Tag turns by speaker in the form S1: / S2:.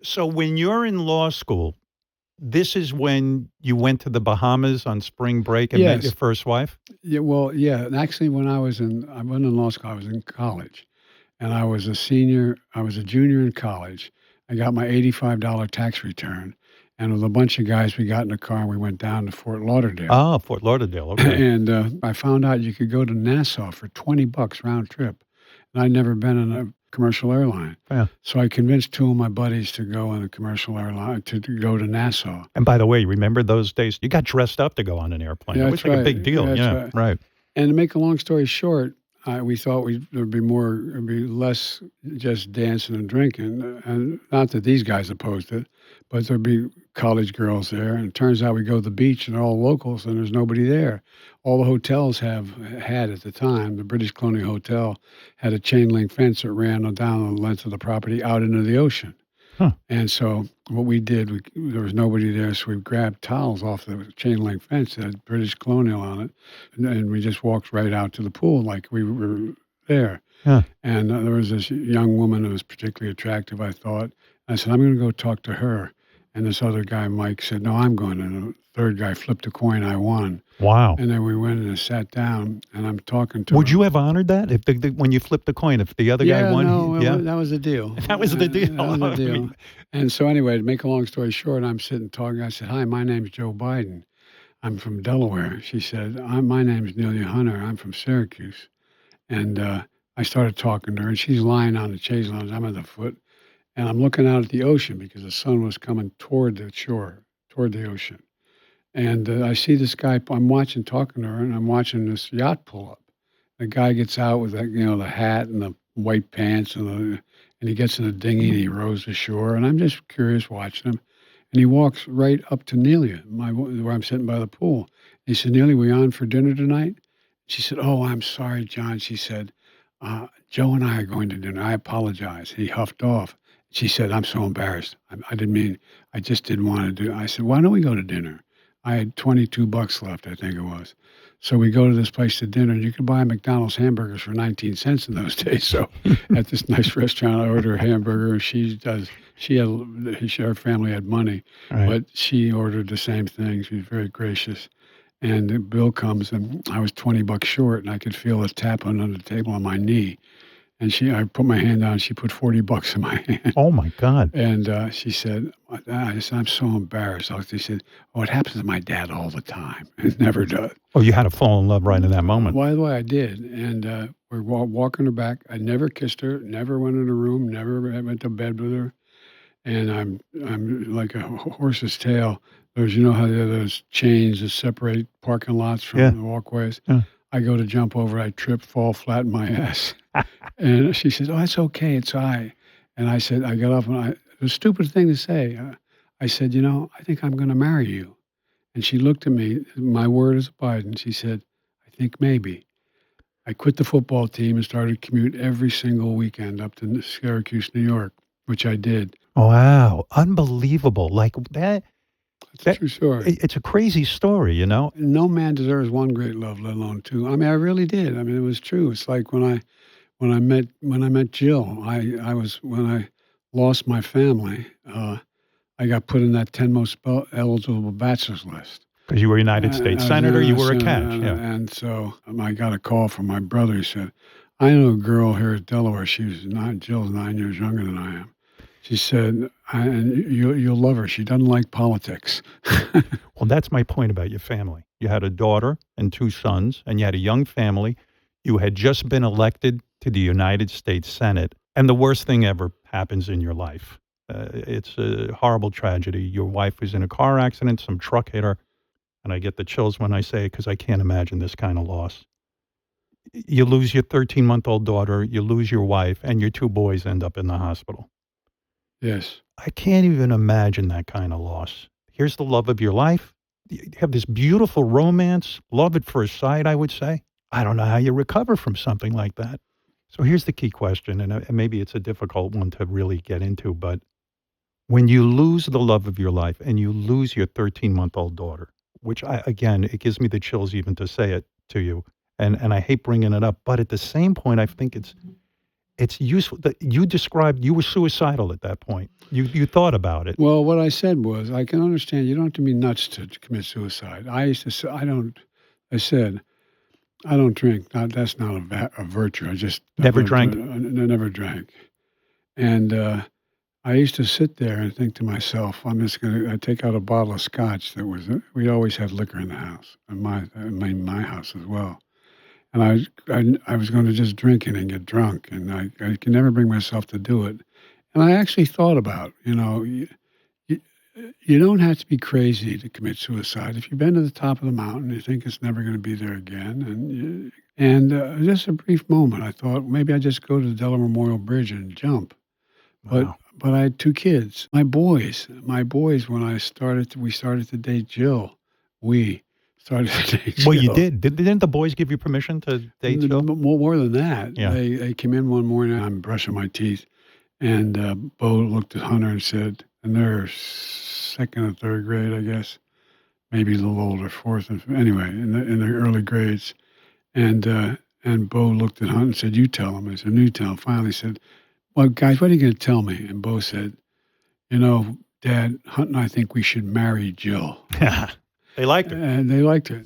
S1: So when you're in law school, this is when you went to the Bahamas on spring break and met your
S2: Yes.
S1: first wife?
S2: Yeah, well, yeah, and actually, when I wasn't in law school, I was in college, and I was a senior I was a junior in college. I got my $85 tax return, and with a bunch of guys, we got in a car and we went down to Fort Lauderdale.
S1: Ah, Fort Lauderdale, okay.
S2: And, I found out you could go to Nassau for 20 bucks round trip, and I'd never been in a commercial airline.
S1: Yeah.
S2: So I convinced 2 of my buddies to go on a commercial airline to go to Nassau.
S1: And by the way, remember those days? You got dressed up to go on an airplane.
S2: Yeah,
S1: It was
S2: that's
S1: like a
S2: right.
S1: big
S2: Yeah,
S1: deal.
S2: that's
S1: Yeah,
S2: right.
S1: right.
S2: And to make a long story short, we thought there'd be more, there'd be less just dancing and drinking, and not that these guys opposed it, but there'd be college girls there. And it turns out we go to the beach and they're all locals, and there's nobody there. All the hotels had at the time, the British Colonial Hotel had a chain link fence that ran down the length of the property out into the ocean.
S1: Huh.
S2: And so what we did, there was nobody there, so we grabbed towels off the chain link fence that had British Colonial on it, and we just walked right out to the pool like we were there.
S1: Yeah.
S2: And there was this young woman who was particularly attractive, I thought. I said, I'm going to go talk to her. And this other guy, Mike, said, no, I'm going. And the third guy flipped a coin, I won.
S1: Wow.
S2: And then we went and sat down, and I'm talking to
S1: Would
S2: her.
S1: you have honored that if when you flipped the coin, if the other guy won?
S2: No,
S1: Yeah.
S2: that was the deal.
S1: That was the deal.
S2: That was the
S1: I
S2: deal.
S1: mean,
S2: And so anyway, to make a long story short, I'm sitting talking. I said, "Hi, my name's Joe Biden. I'm from Delaware." She said, My name's Neilia Hunter. I'm from Syracuse." And I started talking to her, and she's lying on the chaise lounge. I'm at the foot, and I'm looking out at the ocean because the sun was coming toward the shore, toward the ocean. And I see this guy. I'm watching, talking to her, and I'm watching this yacht pull up. The guy gets out with that, the hat and the white pants, and he gets in the dinghy and he rows ashore. And I'm just curious watching him. And he walks right up to Neilia, where I'm sitting by the pool. He said, "Neilia, we on for dinner tonight?" She said, "Oh, I'm sorry, John." She said, "Joe and I are going to dinner. I apologize." He huffed off. She said, "I'm so embarrassed. I didn't mean, I just didn't want to do." I said, "Why don't we go to dinner?" I had 22 bucks left, I think it was. So we go to this place to dinner, and you could buy McDonald's hamburgers for 19 cents in those days. So at this nice restaurant, I order a hamburger. Her family had money,
S1: right.
S2: but she ordered the same thing. She was very gracious. And the bill comes, and I was 20 bucks short, and I could feel a tap under the table on my knee. And I put my hand down, she put 40 bucks in my hand.
S1: Oh my God.
S2: And she said, "I'm so embarrassed." She said, "Oh, it happens to my dad all the time." It never does.
S1: Oh, you had to fall in love right in that moment.
S2: By the way, I did. And we're walking her back. I never kissed her, never went in her room, never went to bed with her. And I'm like a horse's tail. There's, how there are those chains that separate parking lots from the walkways.
S1: Yeah.
S2: I go to jump over, I trip, fall flat in my ass. And she said, "Oh, it's okay, it's I." And I said, I got up, and it was a stupid thing to say. I said, "I think I'm going to marry you." And she looked at me, my word is Biden. She said, "I think maybe." I quit the football team and started to commute every single weekend up to Syracuse, New York, which I did.
S1: Wow. Unbelievable. Like that.
S2: That's a true story.
S1: It's a crazy story,
S2: No man deserves one great love, let alone two. I mean, I really did. I mean, it was true. It's like when I met Jill. When I lost my family. I got put in that 10 most eligible bachelors list.
S1: Because you were a United States Senator, you were a catch. Yeah.
S2: And so I got a call from my brother. He said, "I know a girl here at Delaware. Jill's 9 years younger than I am." She said, "And you'll love her. She doesn't like politics."
S1: Well, that's my point about your family. You had a daughter and 2 sons, and you had a young family. You had just been elected to the United States Senate, and the worst thing ever happens in your life. It's a horrible tragedy. Your wife was in a car accident, some truck hit her, and I get the chills when I say it because I can't imagine this kind of loss. You lose your 13-month-old daughter, you lose your wife, and your 2 boys end up in the hospital.
S2: Yes.
S1: I can't even imagine that kind of loss. Here's the love of your life. You have this beautiful romance, love at first sight, I would say. I don't know how you recover from something like that. So here's the key question, and maybe it's a difficult one to really get into, but when you lose the love of your life and you lose your 13-month-old daughter, which again, it gives me the chills even to say it to you, and I hate bringing it up, but at the same point, I think it's useful that you described you were suicidal at that point. You thought about it.
S2: Well, what I said was, I can understand you don't have to be nuts to commit suicide. I used to say, I said, I don't drink. Not, that's not a virtue.
S1: Never drank?
S2: I never drank. And I used to sit there and think to myself, I take out a bottle of scotch that was, we always had liquor in the house, in my house as well. And I was going to just drink it and get drunk. And I can never bring myself to do it. And I actually thought about, you, you don't have to be crazy to commit suicide. If you've been to the top of the mountain, you think it's never going to be there again. Just a brief moment, I thought maybe I just go to the Delaware Memorial Bridge and jump.
S1: Wow.
S2: But I had 2 kids. My boys, when we started to date Jill. We started to date Jill.
S1: Well, you did. Didn't the boys give you permission to date Jill?
S2: More than that.
S1: Yeah.
S2: They came in one morning, I'm brushing my teeth, and Bo looked at Hunter and said, and they're second or third grade, I guess, maybe a little older, fourth, anyway, in the early grades. And Bo looked at Hunter and said, "You tell him." I said, "You tell him." Finally said, "Well, guys, what are you going to tell me?" And Bo said, "Dad, Hunt and I think we should marry Jill."
S1: They liked it.
S2: And they liked it.